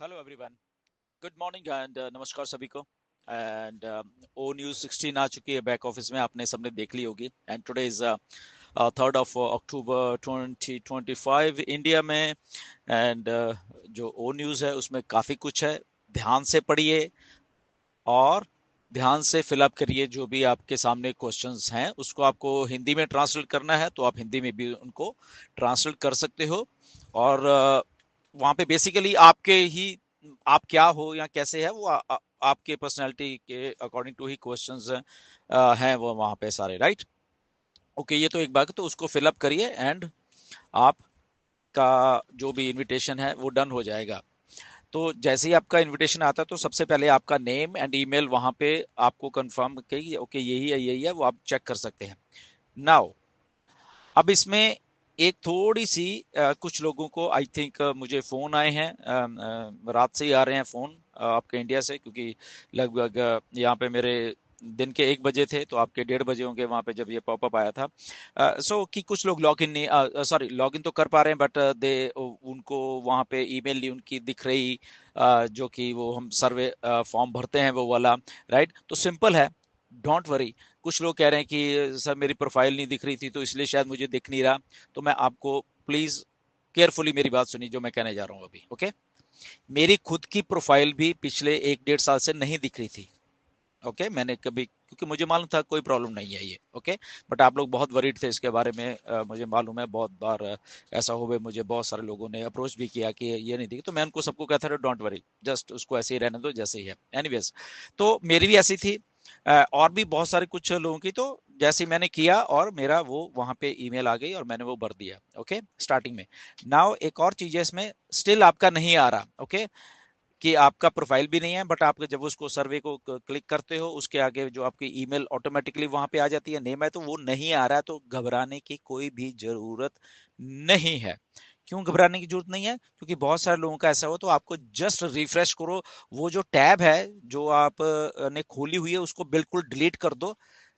Hello everyone, good morning and नमस्कार सभी को। एंड ओ न्यूज़ 16 आ चुकी है बैक ऑफिस में, आपने सबने देख ली होगी। And today is 3 October 2025 India में। एंड जो ओ न्यूज़ है उसमें काफ़ी कुछ है, ध्यान से पढ़िए और ध्यान से फिलअप करिए। जो भी आपके सामने क्वेश्चंस हैं उसको आपको हिंदी में ट्रांसलेट करना है तो आप हिंदी में भी उनको ट्रांसलेट कर सकते हो। और वहाँ पे बेसिकली आपके ही आप क्या हो या कैसे है वो आपके पर्सनालिटी के अकॉर्डिंग टू ही क्वेश्चंस हैं वो वहाँ पे सारे, राइट। ओके, ये तो एक बात, तो उसको फिलअप करिए एंड आपका जो भी इनविटेशन है वो डन हो जाएगा। तो जैसे ही आपका इनविटेशन आता है तो सबसे पहले आपका नेम एंड ईमेल वहां पे आपको कंफर्म कि ओके यही है वो आप चेक कर सकते हैं। नाउ अब इसमें एक थोड़ी सी कुछ लोगों को आई थिंक मुझे फोन आए हैं, रात से ही आ रहे हैं फोन आपके इंडिया से, क्योंकि लगभग यहाँ पे मेरे दिन के 1 बजे थे तो आपके 1:30 बजे होंगे वहां पे जब ये पॉपअप आया था। सो कि कुछ लोग लॉग इन नहीं, सॉरी लॉग इन तो कर पा रहे हैं बट दे उनको वहां पे ईमेल नहीं उनकी दिख रही, जो कि वो हम सर्वे फॉर्म भरते हैं वो वाला, राइट। तो सिंपल है, डोंट वरी। कुछ लोग कह रहे हैं कि सर मेरी प्रोफाइल नहीं दिख रही थी तो इसलिए शायद मुझे दिख नहीं रहा। तो मैं आपको प्लीज केयरफुली मेरी बात सुनिए जो मैं कहने जा रहा हूँ अभी, ओके। मेरी खुद की प्रोफाइल भी पिछले 1 डेढ़ साल से नहीं दिख रही थी, ओके। मैंने कभी, क्योंकि मुझे मालूम था कोई प्रॉब्लम नहीं है ये, ओके। बट आप लोग बहुत वरीड थे इसके बारे में, मुझे मालूम है बहुत बार ऐसा हुआ। मुझे बहुत सारे लोगों ने अप्रोच भी किया कि ये नहीं दिखी, तो मैं उनको सबको कहता था डोंट वरी, जस्ट उसको ऐसे ही रहने दो जैसे ही है। एनीवेज, तो मेरी भी ऐसी थी, और भी बहुत सारे कुछ लोगों की। तो जैसे मैंने किया और मेरा वो वहां पे ईमेल आ गई और मैंने वो भर दिया, ओके स्टार्टिंग में। नाउ एक और चीज है इसमें, स्टिल आपका नहीं आ रहा, ओके, कि आपका प्रोफाइल भी नहीं है बट आप जब उसको सर्वे को क्लिक करते हो उसके आगे जो आपकी ईमेल ऑटोमेटिकली वहां पे आ जाती है, नेम है, तो वो नहीं आ रहा है। तो घबराने की कोई भी जरूरत नहीं है। क्यों घबराने की जरूरत नहीं है? क्योंकि बहुत सारे लोगों का ऐसा हो, तो आपको जस्ट रिफ्रेश करो। वो जो टैब है जो आप ने खोली हुई है उसको बिल्कुल डिलीट कर दो,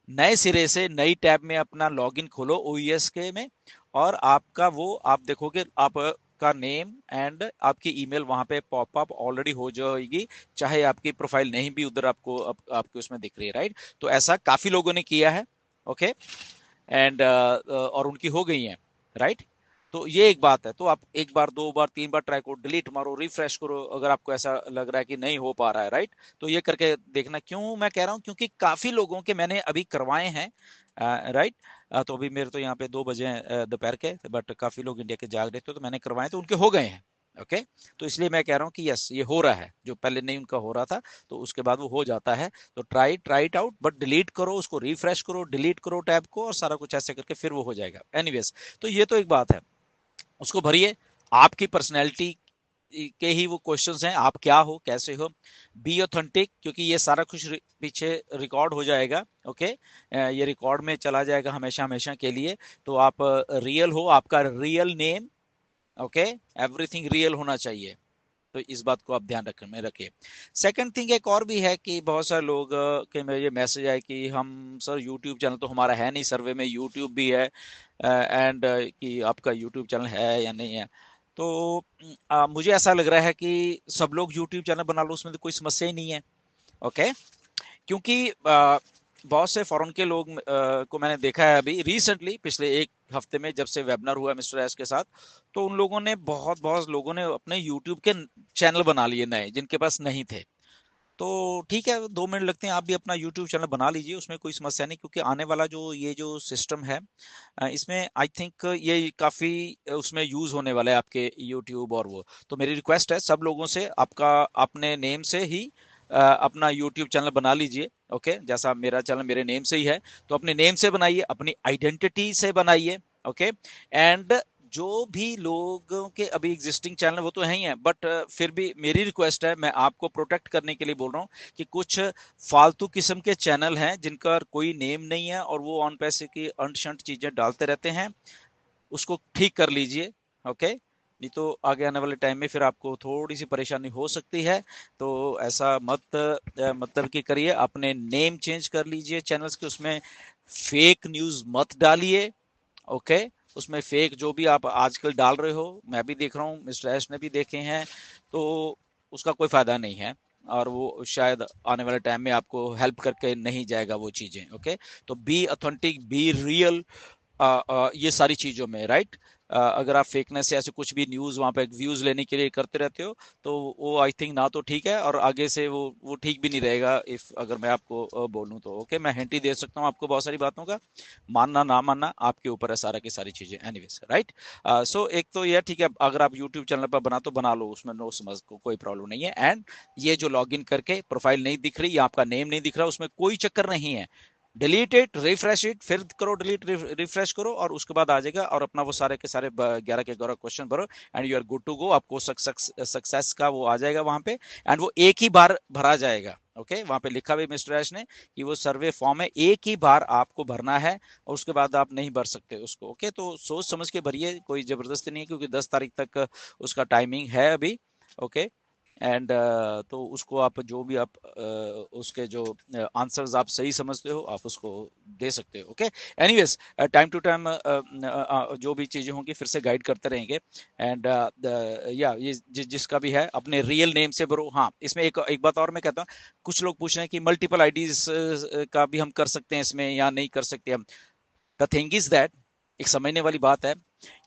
नए सिरे से नई टैब में अपना लॉगिन खोलो ओईएस के में, और आपका वो आप देखोगे आप का नेम एंड आपकी ईमेल वहां पे पॉपअप ऑलरेडी हो जाएगी, चाहे आपकी प्रोफाइल नहीं भी उधर आपको आपके उसमें दिख रही है, राइट। तो ऐसा काफी लोगों ने किया है, ओके। एंड और उनकी हो गई हैं, राइट। तो ये एक बात है। तो आप एक बार, दो बार, तीन बार ट्राई करो, डिलीट मारो, रिफ्रेश करो अगर आपको ऐसा लग रहा है कि नहीं हो पा रहा है, राइट। तो ये करके देखना। क्यों मैं कह रहा हूँ? क्योंकि काफी लोगों के मैंने अभी करवाए हैं, राइट। तो अभी मेरे तो यहाँ पे 2 बजे दोपहर के, बट काफी लोग इंडिया के जाग रहे थे तो मैंने करवाए तो उनके हो गए हैं, ओके। तो इसलिए मैं कह रहा हूँ कि यस ये हो रहा है, जो पहले नहीं उनका हो रहा था तो उसके बाद वो हो जाता है। तो try it out, but delete करो उसको, रिफ्रेश करो, डिलीट करो टैब को और सारा कुछ ऐसे करके फिर वो हो जाएगा। एनीवेज, तो ये तो एक बात है, उसको भरिए। आपकी पर्सनैलिटी के ही वो क्वेश्चंस हैं, आप क्या हो, कैसे हो। बी ऑथेंटिक, क्योंकि ये सारा कुछ पीछे रिकॉर्ड हो जाएगा, ओके। ये रिकॉर्ड में चला जाएगा हमेशा हमेशा के लिए। तो आप रियल हो, आपका real name, okay, everything real होना चाहिए। तो इस बात को आप ध्यान में रखिए। सेकंड थिंग एक और भी है कि बहुत सारे लोग के मेरे ये मैसेज आए कि हम सर यूट्यूब चैनल तो हमारा है नहीं, सर्वे में यूट्यूब भी है एंड कि आपका यूट्यूब चैनल है या नहीं है। तो मुझे ऐसा लग रहा है कि सब लोग यूट्यूब चैनल बना लो, उसमें तो कोई समस्या ही नहीं है, ओके। क्योंकि बहुत से फॉरेन के लोग को मैंने देखा है अभी रिसेंटली, पिछले 1 हफ्ते में जब से वेबिनार हुआ मिस्टर एस के साथ, तो उन लोगों ने बहुत बहुत लोगों ने अपने यूट्यूब के चैनल बना लिए नए, जिनके पास नहीं थे। तो ठीक है, 2 मिनट लगते हैं, आप भी अपना यूट्यूब चैनल बना लीजिए, उसमें कोई समस्या नहीं। क्योंकि आने वाला जो ये जो सिस्टम है, इसमें आई थिंक ये काफी उसमें यूज होने वाला है आपके यूट्यूब और वो। तो मेरी रिक्वेस्ट है सब लोगों से, आपका अपने नेम से ही अपना यूट्यूब चैनल बना लीजिए, ओके। जैसा मेरा चैनल मेरे नेम से ही है, तो अपने नेम से बनाइए, अपनी आइडेंटिटी से बनाइए, ओके। एंड जो भी लोगों के अभी एग्जिस्टिंग चैनल वो तो है ही है, बट फिर भी मेरी रिक्वेस्ट है, मैं आपको प्रोटेक्ट करने के लिए बोल रहा हूँ कि कुछ फालतू किस्म के चैनल हैं जिनका कोई नेम नहीं है और वो ऑन पैसे की अंट चीजें डालते रहते हैं, उसको ठीक कर लीजिए, ओके। नहीं तो आगे आने वाले टाइम में फिर आपको थोड़ी सी परेशानी हो सकती है। तो ऐसा मत मतलब कि करिए, अपने नेम चेंज कर लीजिए चैनल्स के, उसमें फेक न्यूज मत डालिए, ओके। उसमें फेक जो भी आप आजकल डाल रहे हो, मैं भी देख रहा हूँ, मिस्टर एश ने भी देखे हैं, तो उसका कोई फायदा नहीं है, और वो शायद आने वाले टाइम में आपको हेल्प करके नहीं जाएगा वो चीजें। ओके, तो बी ऑथेंटिक, बी रियल, ये सारी चीजों में, राइट। अगर आप फेकनेस से ऐसे कुछ भी न्यूज वहां पे व्यूज लेने के लिए करते रहते हो, तो वो आई थिंक ना तो ठीक है, और आगे से वो ठीक भी नहीं रहेगा, इफ अगर मैं आपको बोलूं तो। ओके, मैं हिंट ही दे सकता हूँ आपको बहुत सारी बातों का, मानना ना मानना आपके ऊपर है सारा की सारी चीजें। Anyways, right. सो एक तो ये ठीक है, अगर आप यूट्यूब चैनल पर बना तो बना लो, उसमें नो समझ को कोई प्रॉब्लम नहीं है। एंड ये जो लॉग इन करके प्रोफाइल नहीं दिख रही या आपका नेम नहीं दिख रहा, उसमें कोई चक्कर नहीं है। डिलीट इट, रिफ्रेश इट, फिर करो डिलीट, रिफ्रेश करो, और उसके बाद आ जाएगा, और अपना वो सारे के सारे 11 के 11 क्वेश्चन भरो, and you are good to go. आपको सक्सेस का वो आ जाएगा वहां पे, एंड वो एक ही बार भरा जाएगा। ओके, वहां पे लिखा भी मिस्टर ऐश ने कि वो सर्वे फॉर्म है, एक ही बार आपको भरना है, और उसके बाद आप नहीं भर सकते उसको। ओके, तो सोच समझ के भरिए, कोई जबरदस्ती नहीं है, क्योंकि 10 तारीख तक उसका टाइमिंग है अभी। ओके, एंड तो उसको आप जो भी आप उसके जो आंसर्स आप सही समझते हो, आप उसको दे सकते हो। Okay, anyways, time to time जो भी चीजें होंगी फिर से गाइड करते रहेंगे। एंड या ये जिसका भी है अपने रियल नेम से भरो। हाँ, इसमें एक एक बात और मैं कहता हूँ, कुछ लोग पूछ रहे हैं कि मल्टीपल आईडीज का भी हम कर सकते हैं इसमें या नहीं कर सकते हम। द थिंग इज दैट, एक समझने वाली बात है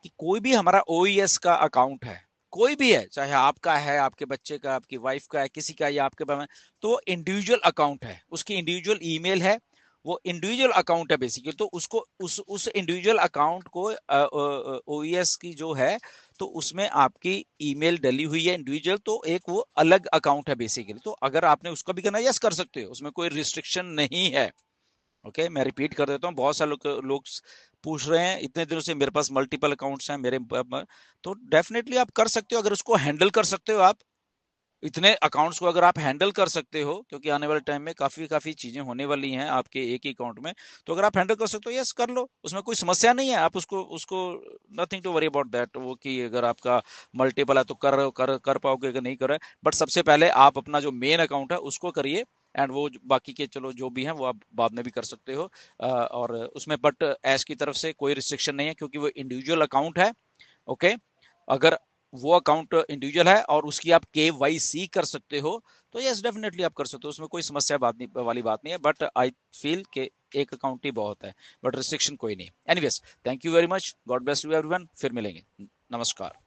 कि कोई भी हमारा ओईएस का अकाउंट है, कोई भी है, चाहे आपका है, आपके बच्चे का, आपकी वाइफ का है, किसी का, या आपके पास, तो इंडिविजुअल अकाउंट है, उसकी इंडिविजुअल ईमेल है, वो इंडिविजुअल अकाउंट है बेसिकली। तो उसको उस इंडिविजुअल अकाउंट को ओईएस की जो है, तो उसमें आपकी ईमेल डली हुई है इंडिविजुअल, तो एक वो अलग अकाउंट है बेसिकली। तो अगर आपने उसका भी करना है, यस कर सकते हो, उसमें कोई रिस्ट्रिक्शन नहीं है। ओके, मैं रिपीट कर देता हूँ, बहुत सारे लोग पूछ रहे हैं इतने दिनों से, मेरे पास मल्टीपल अकाउंट्स हैं मेरे तो डेफिनेटली आप कर सकते हो, अगर उसको हैंडल कर सकते हो आप। इतने अकाउंट्स को अगर आप हैंडल कर सकते हो, क्योंकि आने वाले टाइम में काफी काफी चीजें होने वाली हैं आपके एक ही अकाउंट में, तो अगर आप हैंडल कर सकते हो, यस कर लो, उसमें कोई समस्या नहीं है। आप उसको उसको nothing to worry about that, वो कि अगर आपका मल्टीपल है तो कर पाओगे कि नहीं कर रहे। बट सबसे पहले आप अपना जो मेन अकाउंट है उसको करिए, एंड वो बाकी के चलो जो भी हैं वो आप बाद में भी कर सकते हो। और उसमें बट ऐश की तरफ से कोई रिस्ट्रिक्शन नहीं है, क्योंकि वो इंडिविजुअल अकाउंट है। ओके, अगर वो अकाउंट इंडिविजुअल है और उसकी आप केवाईसी कर सकते हो, तो यस डेफिनेटली आप कर सकते हो, उसमें कोई समस्या वाली बात नहीं है। बट आई फील के एक अकाउंट ही बहुत है, बट रिस्ट्रिक्शन कोई नहीं। Anyways, thank you very much, God bless you everyone, फिर मिलेंगे, नमस्कार।